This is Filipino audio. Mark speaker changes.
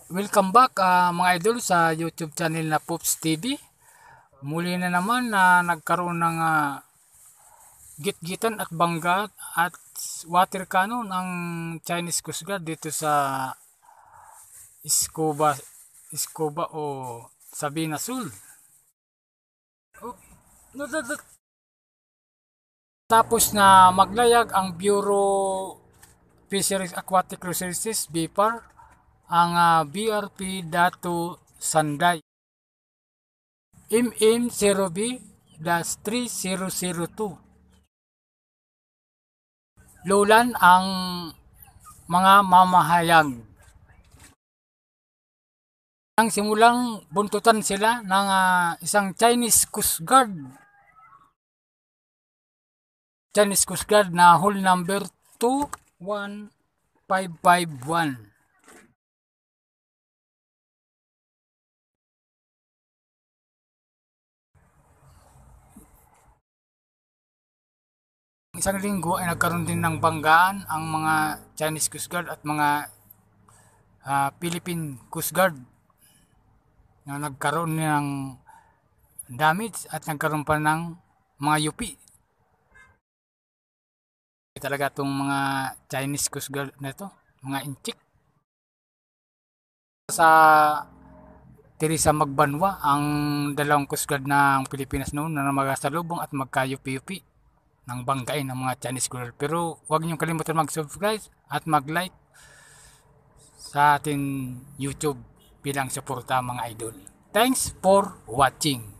Speaker 1: Welcome back mga idol sa YouTube channel na Pops TV. Muli na naman na nagkaroon ng gitgitan at bangga at water cannon ang Chinese Coast Guard dito sa Escoba o Sabina Sul. Tapos na maglayag ang Bureau Fisheries Aquatic Resources BFAR ang BRP Dato Sanday MM0B-3002. Lulan ang mga mamahayag. Nang simulang buntutan sila ng isang Chinese Coast Guard. Na hull number 21551. Isang linggo ay nagkaroon din ng banggaan ang mga Chinese Coast Guard at mga Philippine Coast Guard na nagkaroon ng damage at nagkaroon pa ng mga yupi. Talaga itong mga Chinese Coast Guard na ito, mga inchik. Sa Teresa Magbanwa, ang dalawang Coast Guard ng Pilipinas noon na magkasalubong at magkayupi-yupi ng banggain ng mga Chinese Coast Guard. Pero huwag niyong kalimutan mag-subscribe at mag-like sa ating YouTube bilang suporta mga idol. Thanks for watching.